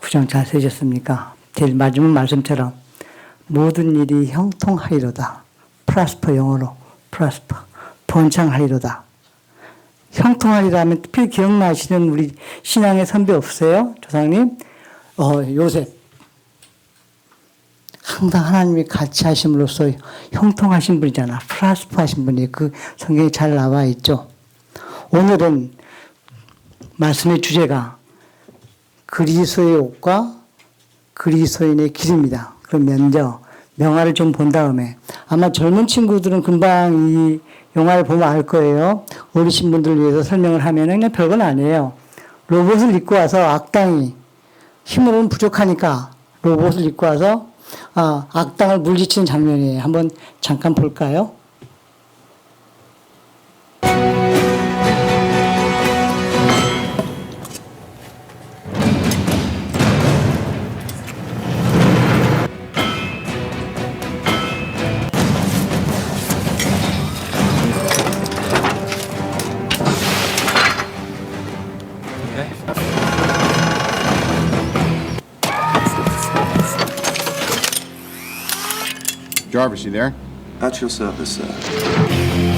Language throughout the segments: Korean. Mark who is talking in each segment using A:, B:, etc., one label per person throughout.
A: 구정 잘 쓰셨습니까? 제일 마지막 말씀처럼 모든 일이 형통하리로다. 프라스퍼 영어로 프라스퍼 번창하리로다. 형통하리라면 특별히 기억나시는 우리 신앙의 선배 없으세요? 조상님? 요셉. 항상 하나님이 같이 하심으로써 형통하신 분이잖아. 프라스퍼 하신 분이 그 성경에 잘 나와 있죠. 오늘은 말씀의 주제가 그리스도의 옷과 그리스도인의 기름이다. 그럼 먼저 명화를 좀 본 다음에 아마 젊은 친구들은 금방 이 영화를 보면 알 거예요. 어르신 분들을 위해서 설명을 하면 그냥 별건 아니에요. 로봇을 입고 와서 악당이 힘으로는 부족하니까 로봇을 입고 와서 악당을 물리치는 장면이에요. 한번 잠깐 볼까요?
B: Jarvis, you there?
C: At your service, sir.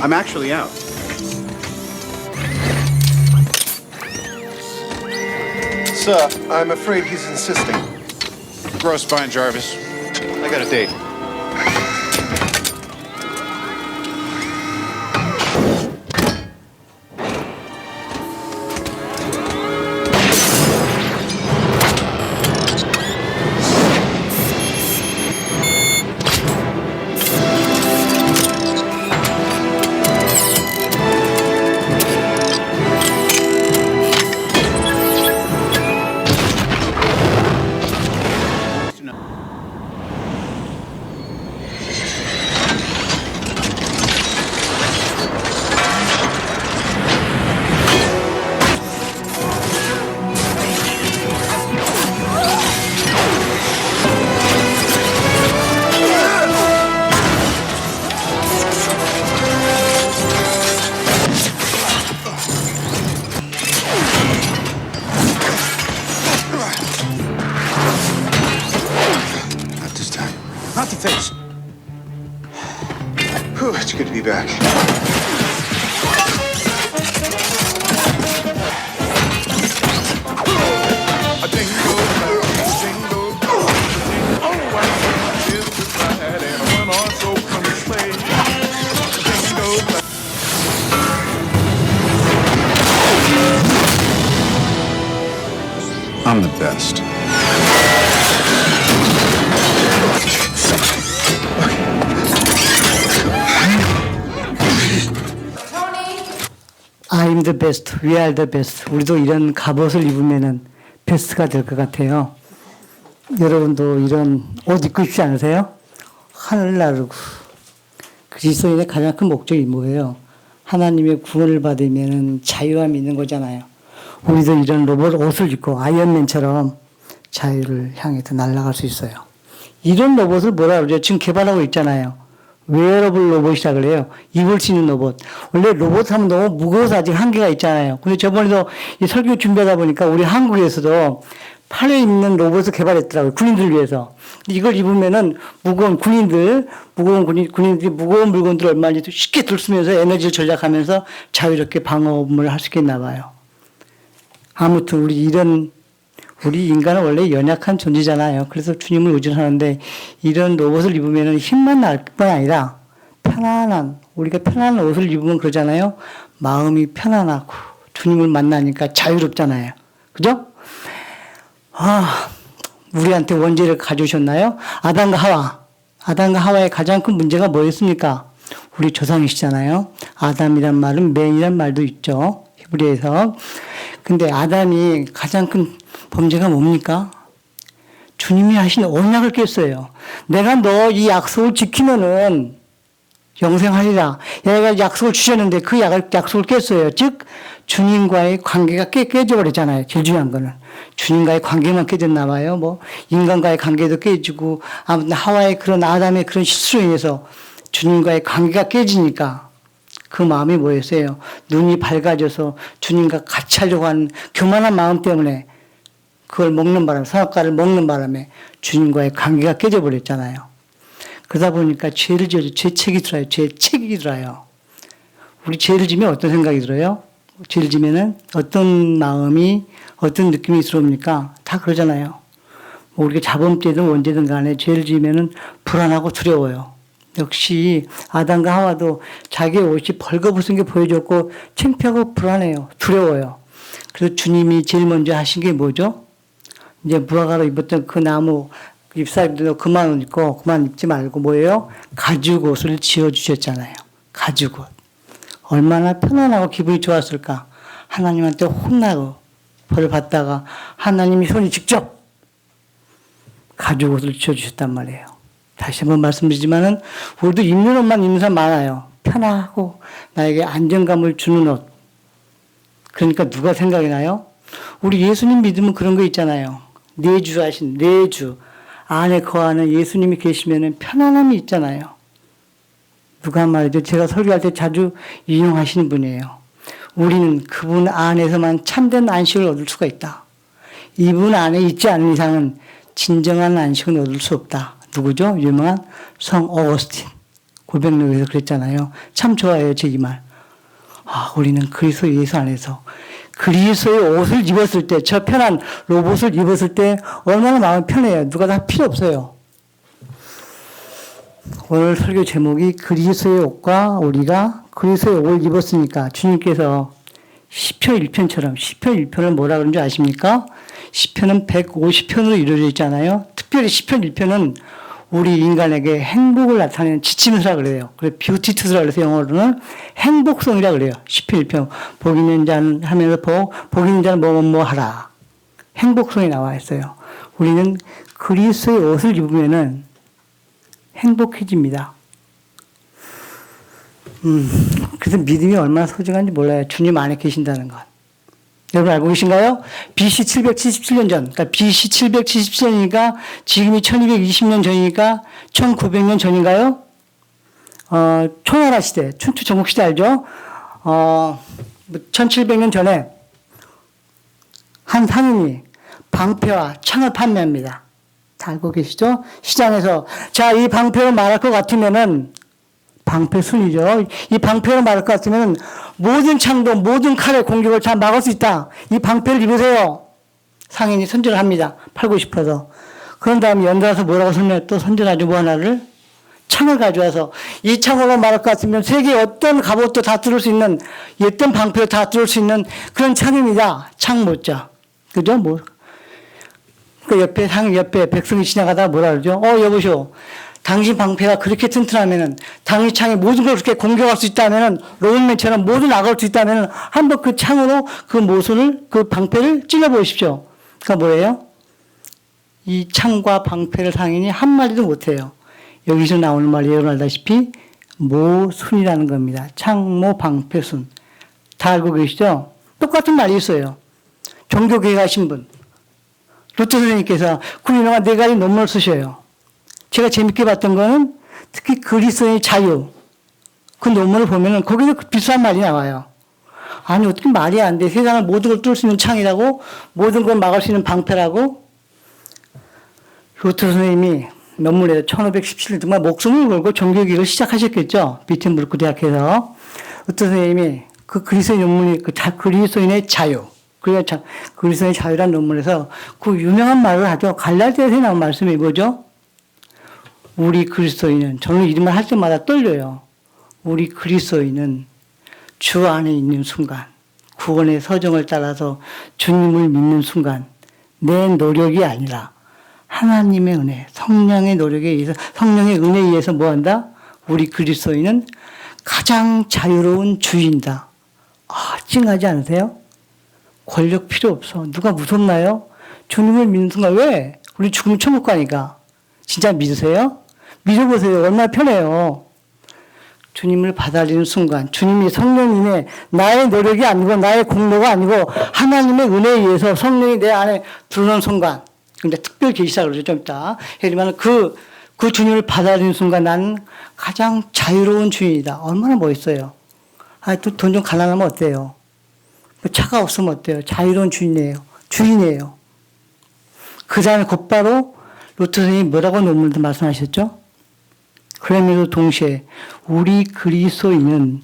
B: I'm actually out.
C: Sir, I'm afraid he's insisting.
B: Gross spine, Jarvis. I got a date. Not the face.
C: Whew, it's good to be back.
B: I'm the best.
A: I'm the best, we are the best. 우리도 이런 갑옷을 입으면은 베스트가 될 것 같아요. 여러분도 이런 옷 입고 싶지 않으세요? 하늘 나르고. 그리스도인의 가장 큰 목적이 뭐예요? 하나님의 구원을 받으면은 자유함이 있는 거잖아요. 우리도 이런 로봇 옷을 입고 아이언맨처럼 자유를 향해서 날아갈 수 있어요. 이런 로봇을 뭐라 그러죠? 지금 개발하고 있잖아요. 웨어러블 로봇이라 그래요. 입을 수 있는 로봇. 원래 로봇 하면 너무 무거워서 아직 한계가 있잖아요. 근데 저번에도 이 설교 준비하다 보니까 우리 한국에서도 팔에 있는 로봇을 개발했더라고요. 군인들 위해서. 이걸 입으면은 무거운 군인들이 무거운 물건들을 얼마든지 쉽게 들쓰면서 에너지를 절약하면서 자유롭게 방어업무를 할 수 있겠나 봐요. 아무튼 우리 인간은 원래 연약한 존재잖아요. 그래서 주님을 의존하는데 이런 로봇을 입으면 힘만 날 뿐 아니라 우리가 편안한 옷을 입으면 그러잖아요. 마음이 편안하고 주님을 만나니까 자유롭잖아요. 그죠? 우리한테 원죄를 가져오셨나요? 아담과 하와의 가장 큰 문제가 뭐였습니까? 우리 조상이시잖아요. 아담이란 말은 맨이란 말도 있죠. 히브리에서. 근데 아담이 가장 큰 범죄가 뭡니까? 주님이 하신 언약을 깼어요. 내가 너 이 약속을 지키면은 영생하리라. 얘가 약속을 주셨는데 그 약속을 깼어요. 즉, 주님과의 관계가 깨져버렸잖아요. 제일 중요한 거는. 주님과의 관계만 깨졌나 봐요. 뭐, 인간과의 관계도 깨지고, 아무튼 하와의 그런 아담의 그런 실수로 인해서 주님과의 관계가 깨지니까 그 마음이 뭐였어요? 눈이 밝아져서 주님과 같이 하려고 하는 교만한 마음 때문에 그걸 먹는 바람에, 선악과를 먹는 바람에 주님과의 관계가 깨져버렸잖아요. 그러다 보니까 죄를 지어서 죄책이 들어요. 우리 죄를 지면 어떤 생각이 들어요? 죄를 지면은 어떤 마음이, 어떤 느낌이 들어옵니까? 다 그러잖아요. 뭐 우리가 자범죄든 원죄든 간에 죄를 지면은 불안하고 두려워요. 역시 아담과 하와도 자기의 옷이 벌거벗은 게 보여줬고 창피하고 불안해요. 두려워요. 그래서 주님이 제일 먼저 하신 게 뭐죠? 이제 무화과로 입었던 그 나무 잎사귀도 그만 입고 그만 입지 말고 뭐예요? 가죽 옷을 지어주셨잖아요. 가죽 옷. 얼마나 편안하고 기분이 좋았을까. 하나님한테 혼나고 벌을 받다가 하나님이 손이 직접 가죽 옷을 지어주셨단 말이에요. 다시 한번 말씀드리지만은 우리도 입는 옷만 입는 사람 많아요. 편하고 나에게 안정감을 주는 옷. 그러니까 누가 생각이 나요? 우리 예수님 믿으면 그런 거 있잖아요. 내주 안에 거하는 예수님이 계시면은 편안함이 있잖아요. 누가 말이죠? 제가 설교할 때 자주 인용하시는 분이에요. 우리는 그분 안에서만 참된 안식을 얻을 수가 있다. 이분 안에 있지 않은 이상은 진정한 안식은 얻을 수 없다. 누구죠? 유명한 성 어거스틴. 고백록에서 그랬잖아요. 참 좋아해요, 제 이 말. 우리는 그리스도 예수 안에서 그리스도의 옷을 입었을 때, 저 편한 로봇을 입었을 때 얼마나 마음이 편해요. 누가 다 필요 없어요. 오늘 설교 제목이 그리스도의 옷과 우리가 그리스도의 옷을 입었으니까 주님께서 시편 1편처럼 시편 1편을 뭐라 그런지 아십니까? 시편은 150편으로 이루어져 있잖아요. 특별히 시편 1편은 우리 인간에게 행복을 나타내는 지침서라 그래요. 그래서 뷰티투스라 그래서 영어로는 행복송이라 그래요. 시편 1편. 복 있는 자는 하면서 복 있는 자는 뭐 하라. 행복송이 나와 있어요. 우리는 그리스도의 옷을 입으면은 행복해집니다. 그래서 믿음이 얼마나 소중한지 몰라요. 주님 안에 계신다는 것. 여러분 알고 계신가요? BC 777년 전, 그러니까 BC 777년이니까 지금이 1220년 전이니까 1900년 전인가요? 초나라 시대, 춘추 전국 시대 알죠? 1700년 전에 한 상인이 방패와 창을 판매합니다. 다 알고 계시죠? 시장에서. 자, 이 방패를 말할 것 같으면은 방패 순이죠. 이 방패를 말할 것 같으면 모든 창도 모든 칼의 공격을 다 막을 수 있다. 이 방패를 입으세요. 상인이 선전을 합니다. 팔고 싶어서. 그런 다음에 연달아서 뭐라고 또 선전하죠. 뭐 하나를? 창을 가져와서 이 창으로 말할 것 같으면 세계 어떤 갑옷도 다 뚫을 수 있는 어떤 방패도 다 뚫을 수 있는 그런 창입니다. 창 못자. 그죠? 뭐. 그 상인 옆에 백성이 지나가다가 뭐라 그러죠? 여보시오. 당신 방패가 그렇게 튼튼하면은, 당신 창에 모든 걸 그렇게 공격할 수 있다면은, 로봇맨처럼 모든 악을 수 있다면은, 한번 그 창으로 그 방패를 찔러보십시오. 그러니까 뭐예요? 이 창과 방패를 상인이 한마디도 못해요. 여기서 나오는 말이 여러분 알다시피, 모순이라는 겁니다. 창모 방패순. 다 알고 계시죠? 똑같은 말이 있어요. 종교계에 가신 분. 루터 선생님께서 군인왕과 4가지 논문을 쓰셔요. 제가 재밌게 봤던 거는 특히 그리스도의 자유. 그 논문을 보면은 거기서 비슷한 말이 나와요. 아니, 어떻게 말이 안 돼. 세상을 모든 걸 뚫을 수 있는 창이라고, 모든 걸 막을 수 있는 방패라고. 루터 선생님이 논문에서 1517년 정말 목숨을 걸고 종교개혁을 시작하셨겠죠. 비텐부르크 대학에서. 루터 선생님이 그 그리스도의 논문이 그리스도인의 자유. 그리스도의 자유라는 논문에서 그 유명한 말을 하죠. 갈라디아서에 나온 말씀이 뭐죠? 우리 그리스도인은, 저는 이 말을 할 때마다 떨려요. 우리 그리스도인은 주 안에 있는 순간, 구원의 서정을 따라서 주님을 믿는 순간, 내 노력이 아니라 하나님의 은혜, 성령의 노력에 의해서, 성령의 은혜에 의해서 뭐 한다? 우리 그리스도인은 가장 자유로운 주인이다. 아, 찡하지 않으세요? 권력 필요 없어. 누가 무섭나요? 주님을 믿는 순간, 왜? 우리 죽으면 천국 가니까. 진짜 믿으세요? 믿어보세요. 얼마나 편해요. 주님을 받아들이는 순간, 주님이 성령님의 나의 노력이 아니고 나의 공로가 아니고 하나님의 은혜에 의해서 성령이 내 안에 들어오는 순간, 근데 특별 계시다 그러죠. 좀 이따. 하지만 그 주님을 받아들이는 순간 나는 가장 자유로운 주인이다. 얼마나 멋있어요. 아, 또 돈 좀 가난하면 어때요? 뭐 차가 없으면 어때요? 자유로운 주인이에요. 주인이에요. 그 다음에 곧바로 루터 선생님이 뭐라고 논문도 말씀하셨죠? 그러면서 동시에 우리 그리스도인은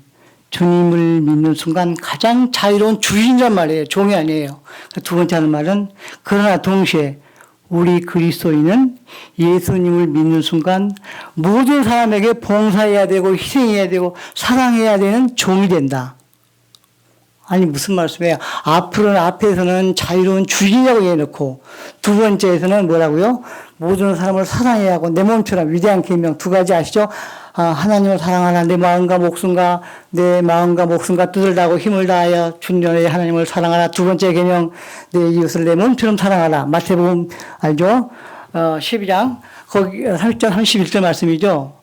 A: 주님을 믿는 순간 가장 자유로운 주인이란 말이에요. 종이 아니에요. 두 번째 하는 말은 그러나 동시에 우리 그리스도인은 예수님을 믿는 순간 모든 사람에게 봉사해야 되고 희생해야 되고 사랑해야 되는 종이 된다. 아니 무슨 말씀이에요? 앞에서는 자유로운 주인이라고 해놓고 두 번째에서는 뭐라고요? 모든 사람을 사랑해야 하고 내 몸처럼 위대한 계명 두 가지 아시죠? 하나님을 사랑하라. 내 마음과 목숨과 뜻을 다하고 힘을 다하여 주님의 하나님을 사랑하라. 두 번째 계명 내 이웃을 내 몸처럼 사랑하라. 마태복음 알죠? 12장 거기 30절 31절 말씀이죠.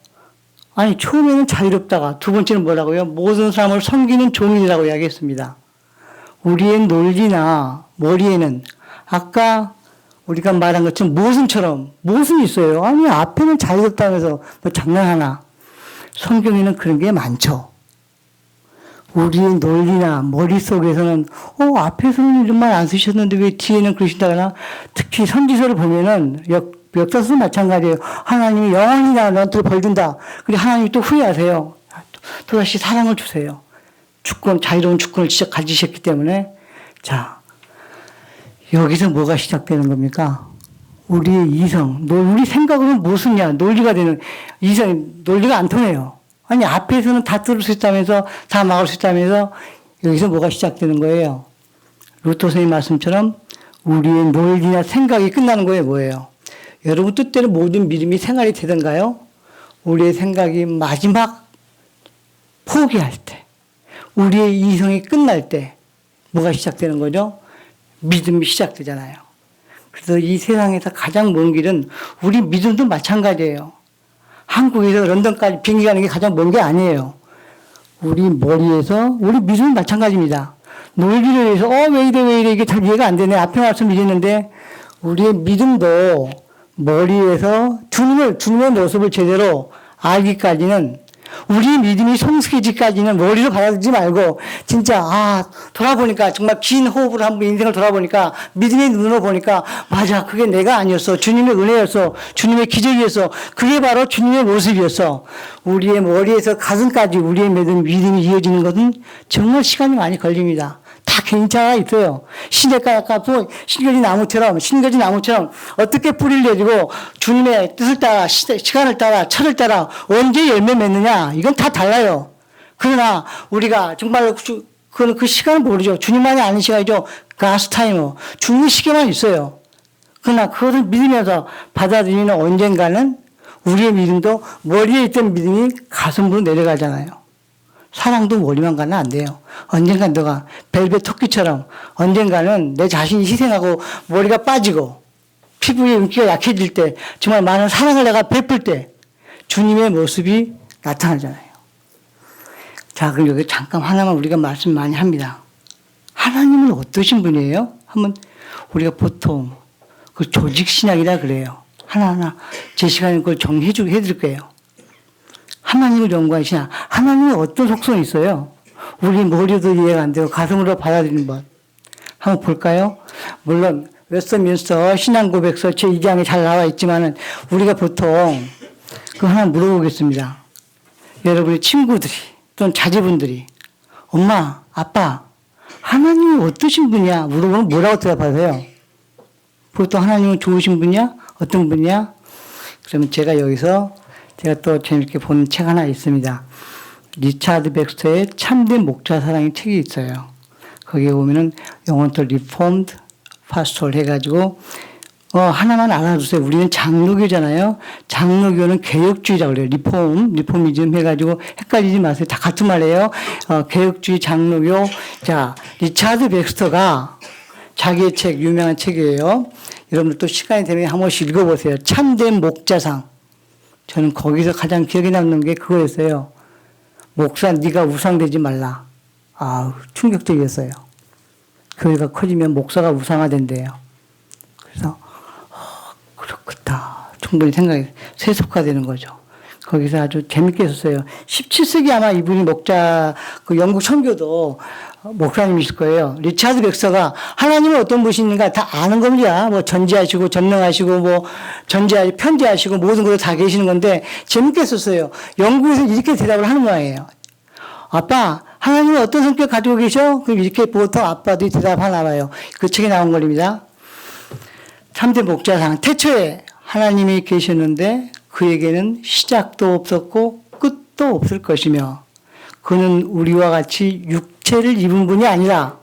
A: 아니 처음에는 자유롭다가 두 번째는 뭐라고요? 모든 사람을 섬기는 종이라고 이야기했습니다. 우리의 논리나 머리에는 아까 우리가 말한 것처럼 모순이 있어요. 아니 앞에는 자유롭다면서 뭐 장난하나. 성경에는 그런 게 많죠. 우리의 논리나 머릿속에서는 앞에서는 이런 말 안 쓰셨는데 왜 뒤에는 그러신다거나. 특히 선지서를 보면은 역사서도 마찬가지예요. 하나님이 영원히 너한테 벌 준다. 근데 하나님이 또 후회하세요. 또다시 사랑을 주세요. 자유로운 주권을 가지셨기 때문에. 자, 여기서 뭐가 시작되는 겁니까? 우리의 이성, 우리 생각으로는 무슨냐, 논리가 되는, 논리가 안 통해요. 아니, 앞에서는 다 뚫을 수 있다면서, 다 막을 수 있다면서, 여기서 뭐가 시작되는 거예요? 루터 선생님 말씀처럼 우리의 논리나 생각이 끝나는 거예요, 뭐예요? 여러분 뜻대로 모든 믿음이 생활이 되던가요? 우리의 생각이 마지막 포기할 때, 우리의 이성이 끝날 때, 뭐가 시작되는 거죠? 믿음이 시작되잖아요. 그래서 이 세상에서 가장 먼 길은 우리 믿음도 마찬가지예요. 한국에서 런던까지 비행기 가는 게 가장 먼 게 아니에요. 우리 머리에서 우리 믿음이 마찬가지입니다. 논리를 위해서 왜 이래 이게 잘 이해가 안 되네. 앞에 말씀 믿었는데 우리의 믿음도 머리에서 주님의 모습을 제대로 알기까지는 우리 믿음이 성숙해지기까지는 머리로 받아들이지 말고 진짜 돌아보니까 정말 긴 호흡으로 한번 인생을 돌아보니까 믿음의 눈으로 보니까 맞아 그게 내가 아니었어. 주님의 은혜였어. 주님의 기적이었어. 그게 바로 주님의 모습이었어. 우리의 머리에서 가슴까지 우리의 믿음이 이어지는 것은 정말 시간이 많이 걸립니다. 다 괜찮아 있어요. 시냇가 가서 신겨진 나무처럼 어떻게 뿌리를 내리고 주님의 뜻을 따라 시간을 따라 철을 따라 언제 열매 맺느냐 이건 다 달라요. 그러나 우리가 정말 그 시간은 모르죠. 주님만이 아는 시간이죠. God's time. 주님의 시계만 있어요. 그러나 그것을 믿으면서 받아들이는 언젠가는 우리의 믿음도 머리에 있던 믿음이 가슴으로 내려가잖아요. 사랑도 머리만 가면 안 돼요. 언젠간 너가 벨벳 토끼처럼 언젠가는 내 자신이 희생하고 머리가 빠지고 피부의 윤기가 약해질 때 정말 많은 사랑을 내가 베풀 때 주님의 모습이 나타나잖아요. 자, 그럼 여기 잠깐 하나만 우리가 말씀 많이 합니다. 하나님은 어떠신 분이에요? 한번 우리가 보통 그 조직신학이라 그래요. 하나하나 제 시간에 그걸 정리해드릴게요. 하나님을 연구하시냐? 하나님이 어떤 속성이 있어요? 우리 머리도 이해가 안 되고 가슴으로 받아들이는 것. 한번 볼까요? 물론 웨스트민스터 신앙고백서 제2장에 잘 나와 있지만은 우리가 보통 그거 하나 물어보겠습니다. 여러분의 친구들이 또는 자제분들이 엄마, 아빠, 하나님이 어떠신 분이야? 물어보면 뭐라고 대답하세요? 보통 하나님은 좋으신 분이야? 어떤 분이야? 그러면 제가 여기서 제가 또 재밌게 본 책 하나 있습니다. 리차드 백스터의 참된 목자 사랑의 책이 있어요. 거기에 보면은 영혼도 리폼드 파스톨 해가지고 하나만 알아두세요. 우리는 장로교잖아요. 장로교는 개혁주의라고 그래요. 리포미즘 해가지고 헷갈리지 마세요. 다 같은 말이에요. 개혁주의 장로교. 자, 리차드 백스터가 자기의 책, 유명한 책이에요. 여러분들 또 시간이 되면 한 번씩 읽어보세요. 참된 목자상. 저는 거기서 가장 기억에 남는 게 그거였어요. 목사, 네가 우상되지 말라. 아우, 충격적이었어요. 교회가 커지면 목사가 우상화된대요. 그래서 그렇겠다. 충분히 생각이 세속화되는 거죠. 거기서 아주 재밌게 했었어요. 17세기 아마 이분이 목자, 그 영국 선교도 목사님이실 거예요. 리차드 백서가 하나님은 어떤 분이신가 다 아는 겁니다. 뭐 전지하시고 전능하시고 뭐 편지하시고 모든 것을 다 계시는 건데 재밌게 했었어요. 영국에서 이렇게 대답을 하는 거예요. 아빠, 하나님은 어떤 성격 가지고 계셔? 그럼 이렇게 보통 아빠들이 대답하나 봐요. 그 책에 나온 겁니다. 참된 목자상. 태초에 하나님이 계셨는데 그에게는 시작도 없었고 끝도 없을 것이며 그는 우리와 같이 육체를 입은 분이 아니라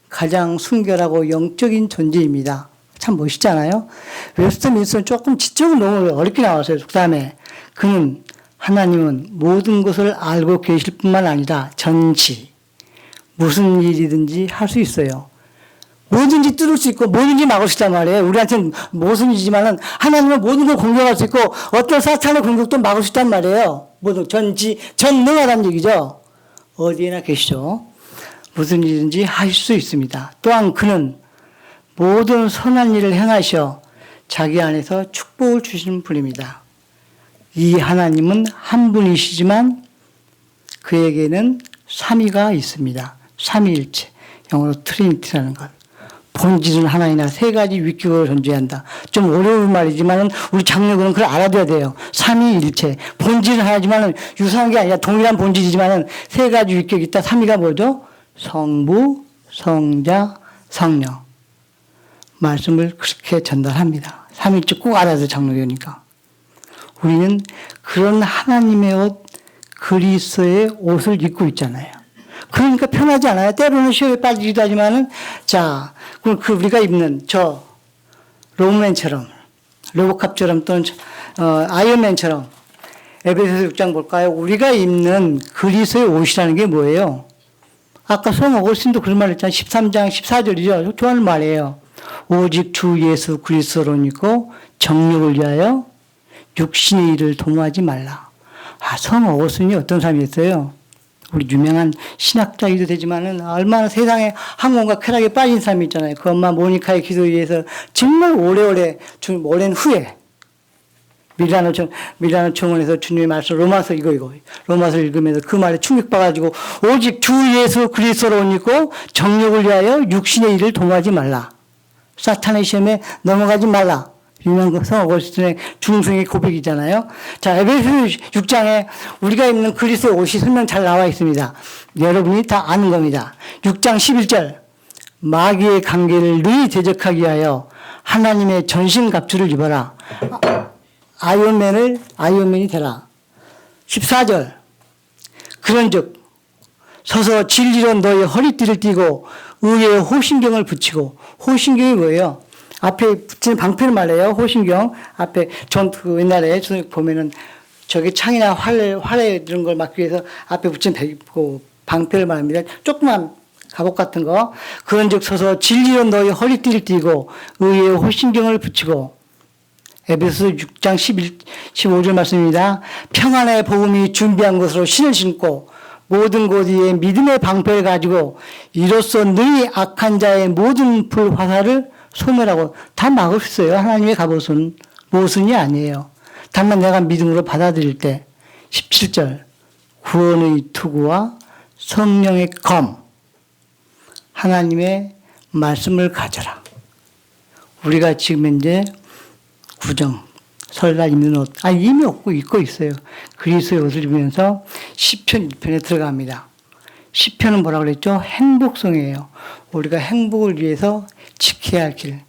A: 가장 순결하고 영적인 존재입니다. 참 멋있잖아요. 웨스트민스터는 조금 지적은 너무 어렵게 나왔어요. 그 다음에 그는 하나님은 모든 것을 알고 계실 뿐만 아니라 전시 무슨 일이든지 할 수 있어요. 뭐든지 뚫을 수 있고 뭐든지 막을 수 있단 말이에요. 우리한테는 무슨 일이지만은 하나님은 모든 걸 공격할 수 있고 어떤 사탄의 공격도 막을 수 있단 말이에요. 모든 전능하다는 얘기죠. 어디에나 계시죠. 무슨 일이든지 하실 수 있습니다. 또한 그는 모든 선한 일을 행하셔 자기 안에서 축복을 주시는 분입니다. 이 하나님은 한 분이시지만 그에게는 삼위가 있습니다. 삼위일체. 영어로 트리니티라는 것. 본질은 하나이나 세 가지 위격으로 존재한다. 좀 어려운 말이지만 우리 장로교는 그걸 알아둬야 돼요. 삼위일체. 본질은 하나지만 유사한 게 아니라 동일한 본질이지만 세 가지 위격이 있다. 삼위가 뭐죠? 성부, 성자, 성령. 말씀을 그렇게 전달합니다. 삼위일체 꼭 알아야 돼요. 장로교니까. 우리는 그런 하나님의 옷, 그리스도의 옷을 입고 있잖아요. 그러니까 편하지 않아요. 때로는 시험에 빠지기도 하지만은, 자, 그 우리가 입는 저 로맨처럼, 로보캅처럼 또는 아이언맨처럼 에베소서 6장 볼까요? 우리가 입는 그리스도의 옷이라는 게 뭐예요? 아까 성 어거스틴도 그런 말 했잖아요. 13장 14절이죠. 좋아하는 말이에요. 오직 주 예수 그리스도로 입고 정욕을 위하여 육신의 일을 도모하지 말라. 성 어거스틴이 어떤 사람이었어요? 우리 유명한 신학자이기도 되지만은 얼마나 세상에 항공과 쾌락에 빠진 사람이 있잖아요. 그 엄마 모니카의 기도에 의해서 정말 오래오래 오랜 후에 밀라노 청원에서 주님의 말씀 로마서 로마서 읽으면서 그 말에 충격받아가지고 오직 주 예수 그리스도로 입고 정욕을 위하여 육신의 일을 도모하지 말라. 사탄의 시험에 넘어가지 말라. 유명한 성 어거스틴의 중생의 고백이잖아요. 자, 에베소서 6장에 우리가 입는 그리스도의 옷이 설명 잘 나와 있습니다. 여러분이 다 아는 겁니다. 6장 11절 마귀의 관계를 능히 대적하기 위하여 하나님의 전신갑주를 입어라. 아이언맨이 되라. 14절 그런즉 서서 진리로 너의 허리띠를 띠고 의의 호신경을 붙이고 호신경이 뭐예요? 앞에 붙이는 방패를 말해요. 호신경. 앞에 전투 옛날에 보면은 저기 창이나 활에 이런 걸 막기 위해서 앞에 붙인 방패를 말합니다. 조그만 갑옷 같은 거. 그런즉 서서 진리로 너희 허리띠를 띠고 의의 호신경을 붙이고 에베소서 6장 15절 말씀입니다. 평안의 복음이 준비한 것으로 신을 신고 모든 곳 위에 믿음의 방패를 가지고 이로써 능히 악한 자의 모든 불 화살을 소멸하고 다 막을 수 있어요. 하나님의 갑옷은 모순이 아니에요. 다만 내가 믿음으로 받아들일 때 17절 구원의 투구와 성령의 검 하나님의 말씀을 가져라. 우리가 지금 현재 구정 설날 입는 옷 이미 입고 있어요. 그리스도의 옷을 입으면서 시편 1편에 들어갑니다. 시편은 뭐라고 그랬죠? 행복성이에요. 우리가 행복을 위해서 지켜야 할 길.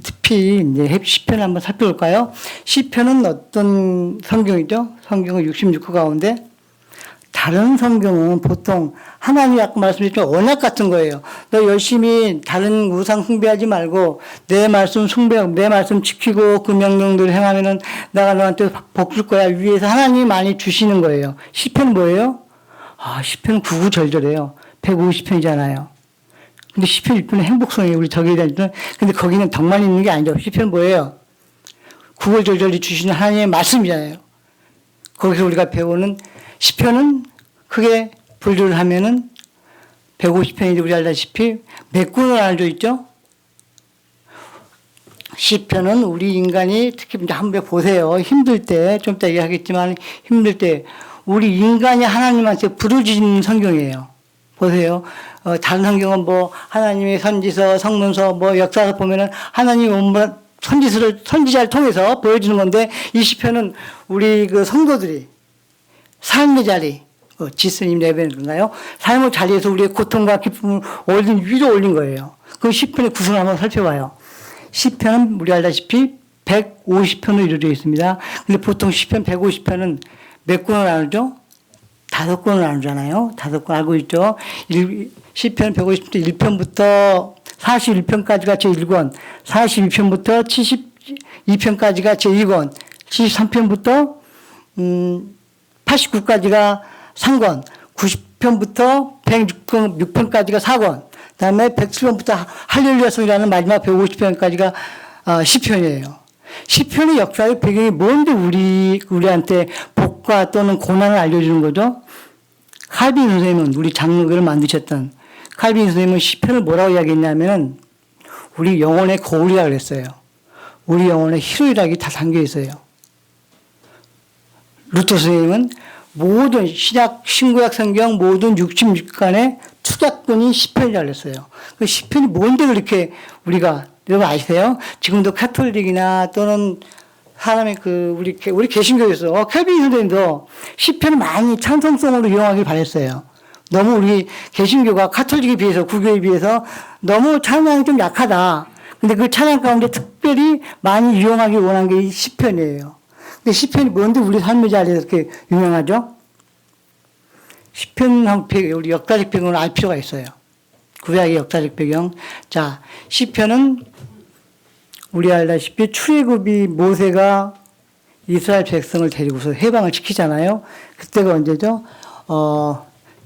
A: 특히 이제 시편을 한번 살펴볼까요? 시편은 어떤 성경이죠? 성경은 66호 가운데 다른 성경은 보통 하나님이 아까 말씀드렸죠. 언약 같은 거예요. 너 열심히 다른 우상 숭배하지 말고 내 말씀 내 말씀 지키고 그 명령대로 행하면은 내가 너한테 복 줄 거야. 위에서 하나님이 많이 주시는 거예요. 시편은 뭐예요? 시편은 구구절절해요. 150편이잖아요. 근데 시편 1편은 행복성이에요. 우리 저기에 대한. 근데 거기는 덕만 있는 게 아니죠. 시편은 뭐예요? 구구절절히 주시는 하나님의 말씀이잖아요. 거기서 우리가 배우는 시편은 크게 분류를 하면은 150편인데 우리 알다시피 몇 군으로 나눠져 있죠? 시편은 우리 인간이 특히 이제 한번 보세요. 힘들 때, 좀 이따 얘기하겠지만 힘들 때 우리 인간이 하나님한테 부르짖는 성경이에요. 보세요. 다른 성경은 뭐 하나님의 선지서, 성문서, 뭐 역사서 보면은 하나님이 온갖 선지자를 통해서 보여주는 건데 이 시편은 우리 그 성도들이 삶의 자리, 지스님 레벨인가요? 삶의 자리에서 우리의 고통과 기쁨을 위로 올린 거예요. 그 시편의 구성을 한번 살펴봐요. 시편은 우리 알다시피 150편으로 이루어져 있습니다. 근데 보통 시편 150편은 몇 권으로 나누죠? 5권으로 나누잖아요. 5권 알고 있죠? 시편 150편 1편부터 41편까지가 제1권, 42편부터 72편까지가 제2권, 73편부터 89까지가 3권, 90편부터 106편까지가 4권, 그 다음에 107편부터 할렐루야성이라는 마지막 150편까지가 10편이에요. 10편의 역사의 배경이 뭔데 우리한테 복과 또는 고난을 알려주는 거죠? 칼빈 선생님은 우리 장로교를 만드셨던 칼빈 선생님은 10편을 뭐라고 이야기했냐면 우리 영혼의 거울이라고 그랬어요. 우리 영혼의 희로애락이 다 담겨 있어요. 루터 선생님은 모든 신구약 성경 모든 66권의 축약본이 10편이라고 그랬어요. 그 10편이 뭔데 그렇게 우리가 여러분 아시세요? 지금도 카톨릭이나 또는 사람의 우리 개신교에서 켈빈 선생님도 10편을 많이 찬송송으로 이용하길 바랬어요. 너무 우리 개신교가 카톨릭에 비해서 구교에 비해서 너무 찬양이 좀 약하다. 근데 그 찬양 가운데 특별히 많이 이용하기 원한 게 이 10편이에요. 근데 시편이 뭔데 우리 삶의 자리에서 이렇게 유명하죠? 시편 우리 역사적 배경을 알 필요가 있어요. 구약의 역사적 배경. 자, 시편은 우리 알다시피 출애굽이 모세가 이스라엘 백성을 데리고서 해방을 시키잖아요. 그때가 언제죠?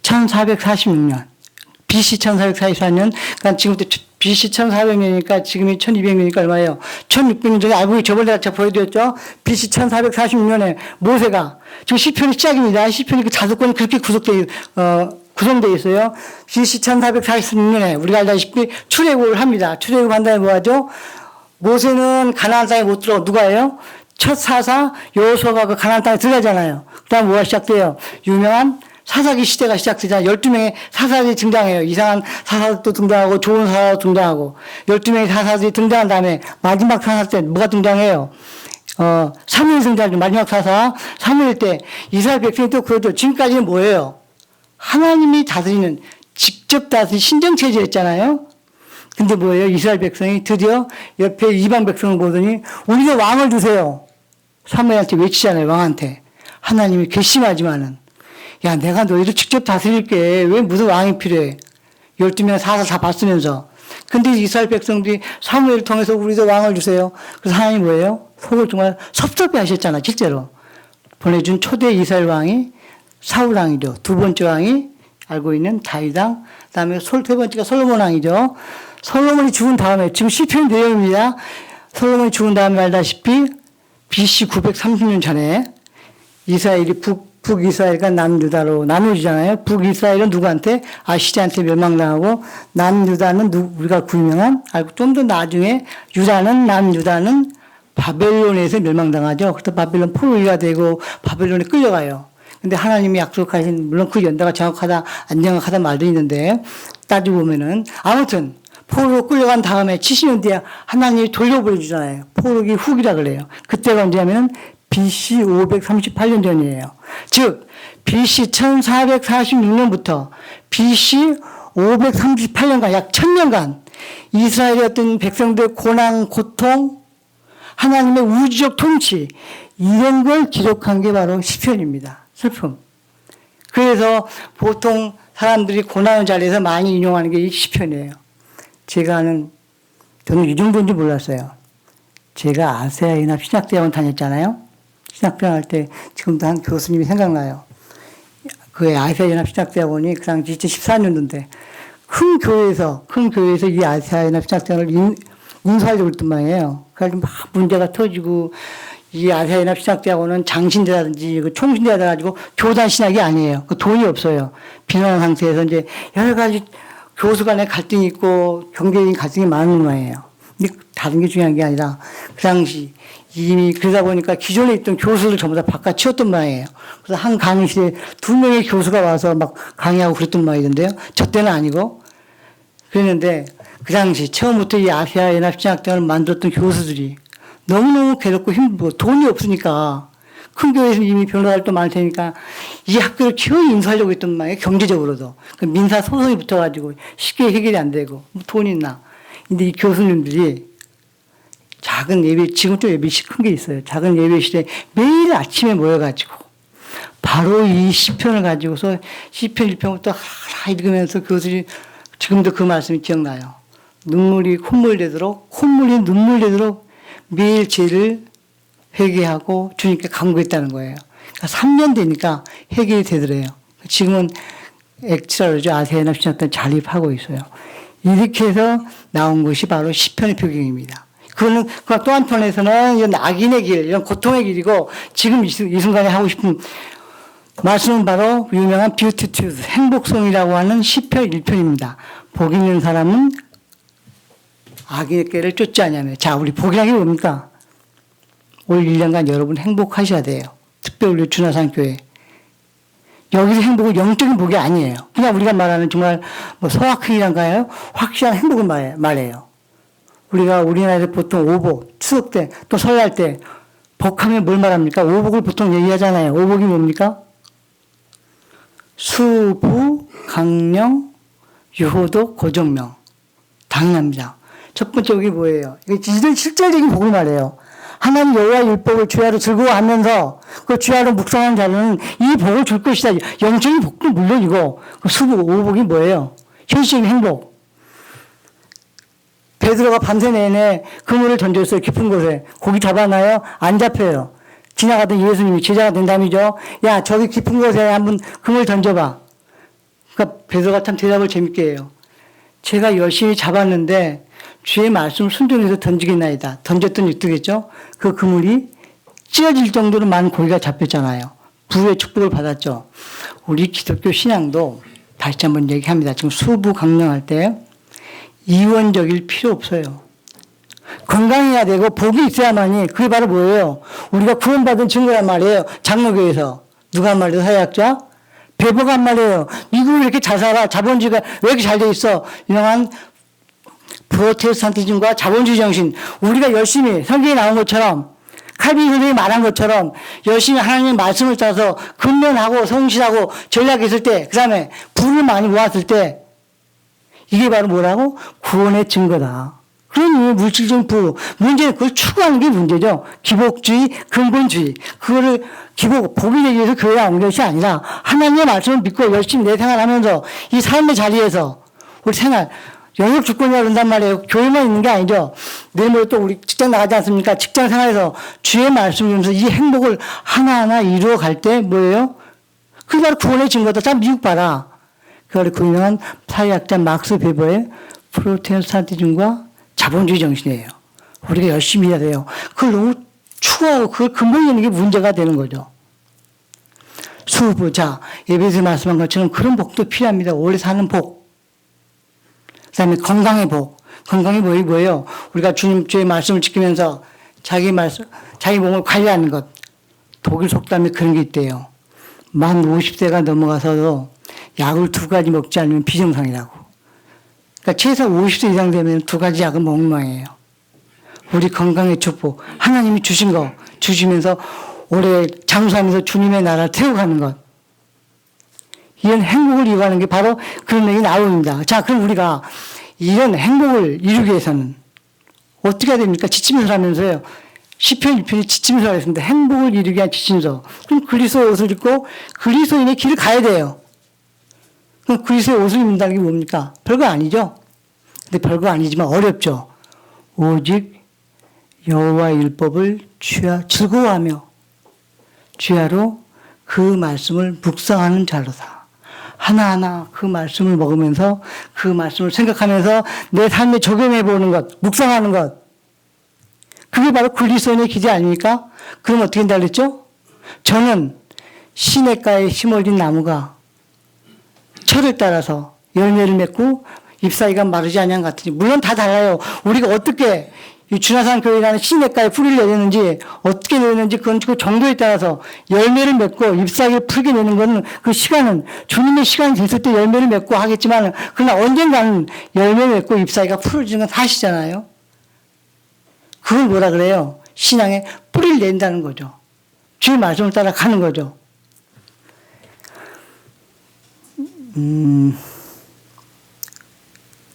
A: 1446년. BC 1444년. 그러니까 지금부터 BC 1400년이니까 지금이 1200년이니까 얼마예요? 1600년 전에 알고 저번에 제가 보여드렸죠? BC 1446년에 모세가 지금 시편의 시작입니다. 시편이 그 자수권이 그렇게 구성되어 있어요. BC 1446년에 우리가 알다시피 출애굽을 합니다. 출애굽한 다음에 뭐 하죠? 모세는 가나안 땅에 못 들어가. 누가요? 첫 사사 여호수아가 그 가나안 땅에 들어가잖아요. 그 다음 뭐가 시작돼요? 유명한 사사기 시대가 시작되잖아요. 12명의 사사들이 등장해요. 이상한 사사도 등장하고 좋은 사사도 등장하고 12명의 사사들이 등장한 다음에 마지막 사사 때 뭐가 등장해요? 사무엘 등장하죠. 마지막 사사 사무엘 때 이스라엘 백성이 또 그러죠. 지금까지는 뭐예요? 하나님이 다스리는 직접 다스리는 신정체제였잖아요. 근데 뭐예요? 이스라엘 백성이 드디어 옆에 이방 백성을 보더니 우리가 왕을 주세요. 사무엘한테 외치잖아요. 왕한테. 하나님이 괘씸하지만은 야, 내가 너희를 직접 다스릴게. 왜 무슨 왕이 필요해? 12명 사사 다 봤으면서. 근데 이스라엘 백성들이 사무엘을 통해서 우리도 왕을 주세요. 그래서 하나님이 뭐예요? 속을 정말 섭섭해 하셨잖아, 실제로. 보내준 초대 이스라엘 왕이 사울 왕이죠. 두 번째 왕이 알고 있는 다윗 왕. 그 다음에 세 번째가 솔로몬 왕이죠. 솔로몬이 죽은 다음에, 지금 시편 내용입니다. 솔로몬이 죽은 다음에 알다시피 BC 930년 전에 이스라엘이 북이스라엘과 남유다로 나누어지잖아요. 북이스라엘은 누구한테? 아시리한테 멸망당하고 남유다는 우리가 유명한 좀 더 나중에 남유다는 바벨론에서 멸망당하죠. 그래서 바벨론 포로가 되고 바벨론에 끌려가요. 근데 하나님이 약속하신, 물론 그 연다가 정확하다, 안 정확하다 말도 있는데, 따지고 보면은, 아무튼, 포로로 끌려간 다음에 70년 뒤에 하나님이 돌려보내주잖아요. 포로기 후기라 그래요. 그때가 언제냐면은 BC 538년 전이에요. 즉, BC 1446년부터 BC 538년간, 약 1000년간, 이스라엘의 어떤 백성들의 고난, 고통, 하나님의 우주적 통치, 이런 걸 기록한 게 바로 시편입니다. 슬픔. 그래서 보통 사람들이 고난의 자리에서 많이 인용하는 게 이 시편이에요. 제가 아는, 저는 이 정도인지 몰랐어요. 제가 아세아 연합 신학대학원 다녔잖아요. 신학대학원 할 때 지금도 한 교수님이 생각나요. 그 아세아 연합 신학대학원이 그 당시 2014년도인데 큰 교회에서 이 아세아 연합 신학대학원을 인수하려고 했단 말이에요. 그래서 막 문제가 터지고 이 아세아 연합 신학대학원은 장신대라든지 그 총신대라 가지고 교단 신학이 아니에요. 그 돈이 없어요. 빈곤한 상태에서 이제 여러 가지 교수 간에 갈등이 있고 경제적인 갈등이 많은 거예요. 근데 다른 게 중요한 게 아니라 그 당시 이미 그러다 보니까 기존에 있던 교수들 전부 다 바꿔치웠단 말이에요. 그래서 한 강의실에 2명의 교수가 와서 막 강의하고 그랬단 말이던데요. 저 때는 아니고. 그랬는데 그 당시 처음부터 이 아시아 연합신학대학을 만들었던 교수들이 너무너무 괴롭고 힘들고 돈이 없으니까 큰 교회에서 이미 변호사들도 많을 테니까 이 학교를 키워서 인수하려고 했단 말이에요. 경제적으로도. 그 민사 소송이 붙어가지고 쉽게 해결이 안 되고 뭐 돈 있나. 근데 이 교수님들이 작은 예배, 지금 좀 예배실 큰 게 있어요. 작은 예배실에 매일 아침에 모여가지고 바로 이 시편을 가지고서 시편 1편부터 하나 읽으면서 교수들이 지금도 그 말씀이 기억나요. 눈물이 콧물 되도록, 콧물이 눈물 되도록 매일 죄를 회개하고 주님께 간구했다는 거예요. 그러니까 3년 되니까 해결이 되더래요. 지금은 액치라 그러죠. 아세아 연합 신학대에 자립하고 있어요. 이렇게 해서 나온 것이 바로 시편의 표경입니다. 그거는 또 한편에서는 이런 악인의 길, 이런 고통의 길이고 지금 이 순간에 하고 싶은 말씀은 바로 유명한 비우티투드, 행복송이라고 하는 시편 1편입니다. 복 있는 사람은 악인의 길을 쫓지 않냐며. 자, 우리 복이라는 게 뭡니까? 올 1년간 여러분 행복하셔야 돼요. 특별히 우리 준하산교회. 여기서 행복은 영적인 복이 아니에요. 그냥 우리가 말하는 정말 뭐 소확행이란가요? 확실한 행복을 말해요. 우리가 우리나라에서 보통 오복, 추석 때, 또 설날 때, 복하면 뭘 말합니까? 오복을 보통 얘기하잖아요. 오복이 뭡니까? 수부, 강령, 유호도, 고정명. 당연합니다. 첫 번째 복이 뭐예요? 이런 실질적인 복을 말해요. 하나님 여호와의 율법을 주야로 즐거워하면서 그 주야로 묵상하는 자는 이 복을 줄 것이다. 영적인 복도 물론이고 그 수복, 오복이 뭐예요? 현실적인 행복. 베드로가 밤새 내내 그물을 던졌어요. 깊은 곳에. 고기 잡아놔요? 안 잡혀요. 지나가던 예수님이 제자가 된다미죠. 야, 저기 깊은 곳에 한번 그물 던져봐. 그러니까 베드로가 참 대답을 재밌게 해요. 제가 열심히 잡았는데 주의 말씀 순종해서 던지겠나이다. 던졌더니 어떻겠죠? 그 그물이 찢어질 정도로 많은 고기가 잡혔잖아요. 부의 축복을 받았죠. 우리 기독교 신앙도 다시 한번 얘기합니다. 지금 수부 강령할 때 이원적일 필요 없어요. 건강해야 되고 복이 있어야만이 그게 바로 뭐예요? 우리가 구원받은 증거란 말이에요. 장로교에서. 누가 한 말이에요? 사회학자? 베버가 한 말이에요. 미국이 이렇게 잘 살아. 자본주의가 왜 이렇게 잘 돼 있어? 유명한 프로테스탄티즘과 자본주의 정신. 우리가 열심히 성경에 나온 것처럼 칼빈 선생님이 말한 것처럼 열심히 하나님의 말씀을 따서 근면하고 성실하고 전략했을 때, 그 다음에 부를 많이 모았을 때 이게 바로 뭐라고? 구원의 증거다. 그러니 물질적인 부, 문제는 그걸 추구하는 게 문제죠. 기복주의, 근본주의. 그거를 복이 되기 위해서 교회에 온 것이 아니라 하나님의 말씀을 믿고 열심히 내 생활하면서 이 삶의 자리에서 우리 생활, 영역 주권이라고 그런단 말이에요. 교회만 있는 게 아니죠. 내일 모레 또 우리 직장 나가지 않습니까? 직장 생활에서 주의 말씀을 들으면서 이 행복을 하나하나 이루어 갈 때 뭐예요? 그게 바로 구원의 증거다. 자, 미국 봐라. 그걸 그 유명한 사회학자 막스 베버의 프로테스탄티즘과 자본주의 정신이에요. 우리가 열심히 해야 돼요. 그걸 너무 추구하고 그걸 근본이 있는 게 문제가 되는 거죠. 수부, 자, 예배에서 말씀한 것처럼 그런 복도 필요합니다. 오래 사는 복. 그 다음에 건강의 복. 건강이 뭐예요? 우리가 주의 말씀을 지키면서 자기 몸을 관리하는 것. 독일 속담에 그런 게 있대요. 만 50세가 넘어가서도 약을 2가지 먹지 않으면 비정상이라고. 그러니까 최소 50세 이상 되면 2가지 약은 먹는 모양이에요. 우리 건강의 축복, 하나님이 주신 거 주시면서 오래 장수하면서 주님의 나라를 태워가는 것. 이런 행복을 이루는 게 바로 그런 얘기 나옵니다. 자, 그럼 우리가 이런 행복을 이루기 위해서는 어떻게 해야 됩니까? 지침서 하면서요. 시편 1편이 지침서가 있습니다. 행복을 이루기 위한 지침서. 그럼 그리스도의 옷을 입고 그리스도인의 길을 가야 돼요. 그럼 그리스도의 옷을 입는다는 게 뭡니까? 별거 아니죠? 근데 별거 아니지만 어렵죠. 오직 여호와의 율법을 즐거워하며 주야로 그 말씀을 묵상하는 자로다. 하나하나 그 말씀을 먹으면서 그 말씀을 생각하면서 내 삶에 적용해 보는 것, 묵상하는 것. 그게 바로 그리스도인의 기대 아닙니까? 그럼 어떻게 된다 그랬죠? 저는 시냇가에 심어진 나무가 철을 따라서 열매를 맺고 잎사귀가 마르지 않냐 같으니 물론 다 달라요. 우리가 어떻게 이 주나산 교회라는 시냇가에 뿌리를 내렸는지 어떻게 내렸는지 그건 그 정도에 따라서 열매를 맺고 잎사귀를 풀게 내는 것은 그 시간은 주님의 시간이 됐을 때 열매를 맺고 하겠지만 그러나 언젠가는 열매를 맺고 잎사귀가 풀어지는 건 사실이잖아요. 그걸 뭐라 그래요? 신앙에 뿌리를 낸다는 거죠. 주의 말씀을 따라 가는 거죠.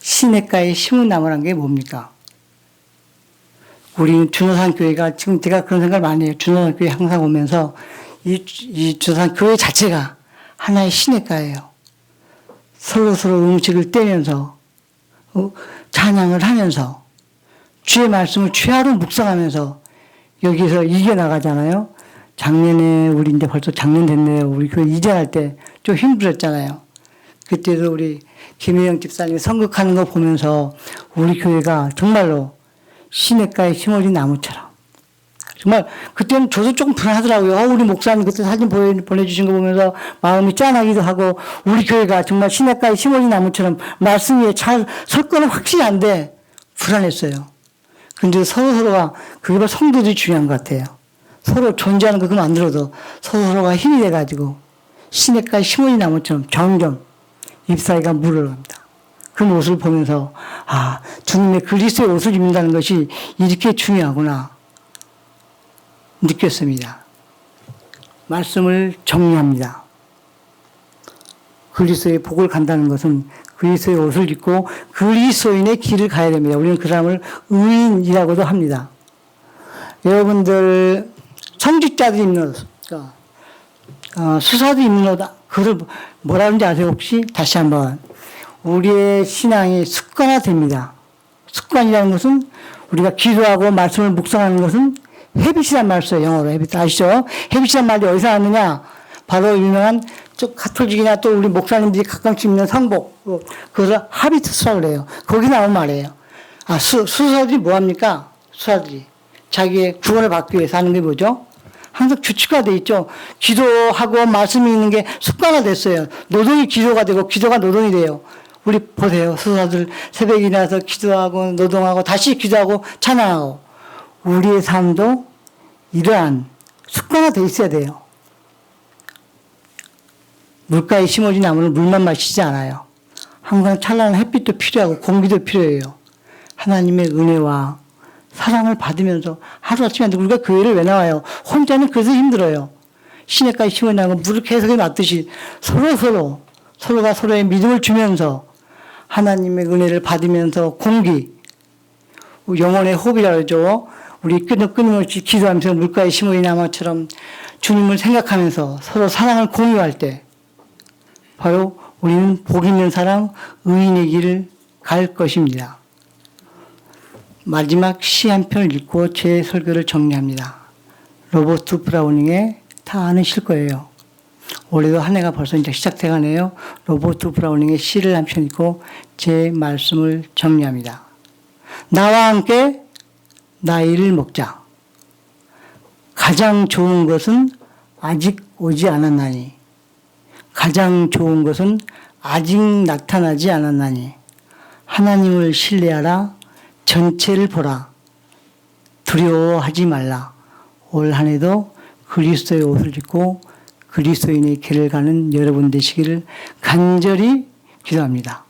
A: 시냇가에 심은 나무란 게 뭡니까? 우리 준호산 교회가 지금 제가 그런 생각을 많이 해요. 준호산 교회 항상 오면서 이 준호산 교회 자체가 하나의 시냇가예요. 서로 음식을 떼면서 찬양을 하면서 주의 말씀을 최하로 묵상하면서 여기서 이겨나가잖아요. 작년에 우리 이제 벌써 작년 됐네요. 우리 교회 이전할 때 좀 힘들었잖아요. 그때도 우리 김혜영 집사님이 선극하는 거 보면서 우리 교회가 정말로 시냇가에 심어진 나무처럼 정말 그때는 저도 조금 불안하더라고요. 우리 목사님 그때 사진 보내주신 거 보면서 마음이 짠하기도 하고 우리 교회가 정말 시냇가에 심어진 나무처럼 말씀 위에 잘 설 거는 확실히 안 돼. 불안했어요. 근데 서로가 그게 바로 성도들이 중요한 것 같아요. 서로 존재하는 거 그거 만들어도 서로가 힘이 돼가지고 시냇가에 심어진 나무처럼 점점 잎사귀가 물을 갑니다. 그 모습을 보면서 주님의 그리스도의 옷을 입는다는 것이 이렇게 중요하구나 느꼈습니다. 말씀을 정리합니다. 그리스도의 복을 간다는 것은 그리스도의 옷을 입고 그리스도인의 길을 가야 됩니다. 우리는 그 사람을 의인이라고도 합니다. 여러분들 성직자들이 입는 옷, 수사도 입는 옷, 그걸 뭐라 하는지 아세요 혹시? 다시 한번. 우리의 신앙이 습관화됩니다. 습관이라는 것은 우리가 기도하고 말씀을 묵상하는 것은 헤빗이란 말 써요. 영어로 헤빗 아시죠? 헤빗이란 말이 어디서 왔느냐? 바로 유명한 가톨릭이나 또 우리 목사님들이 가끔씩 입는 상복, 그것을 하비투스라고 그래요. 거기 나온 말이에요. 수사들이 뭐합니까? 수사들이 자기의 구원을 받기 위해서 하는 게 뭐죠? 항상 규칙화되어 있죠. 기도하고 말씀이 있는 게 습관화됐어요. 노동이 기도가 되고 기도가 노동이 돼요. 우리 보세요. 수사들 새벽에 일어나서 기도하고 노동하고 다시 기도하고 찬양하고 우리의 삶도 이러한 습관화되어 있어야 돼요. 물가에 심어진 나무는 물만 마시지 않아요. 항상 찬란한 햇빛도 필요하고 공기도 필요해요. 하나님의 은혜와 사랑을 받으면서 하루아침에 우리가 교회를 왜 나와요? 혼자는 그래서 힘들어요. 시냇가에 심어진 나무 물을 계속 놨듯이 서로가 서로의 믿음을 주면서 하나님의 은혜를 받으면서 공기, 영혼의 호흡이라고 그러죠. 우리 끊임없이 기도하면서 물가에 심어진 나무처럼 주님을 생각하면서 서로 사랑을 공유할 때 바로 우리는 복 있는 사람, 의인의 길을 갈 것입니다. 마지막 시 한 편을 읽고 제 설교를 정리합니다. 로버트 브라우닝의 다 아시실 거예요. 올해도 한 해가 벌써 이제 시작돼 가네요. 로버트 브라우닝의 시를 한 편 읽고 제 말씀을 정리합니다. 나와 함께 나이를 먹자. 가장 좋은 것은 아직 오지 않았나니. 가장 좋은 것은 아직 나타나지 않았나니. 하나님을 신뢰하라. 전체를 보라. 두려워하지 말라. 올 한 해도 그리스도의 옷을 입고 그리스도인의 길을 가는 여러분 되시기를 간절히 기도합니다.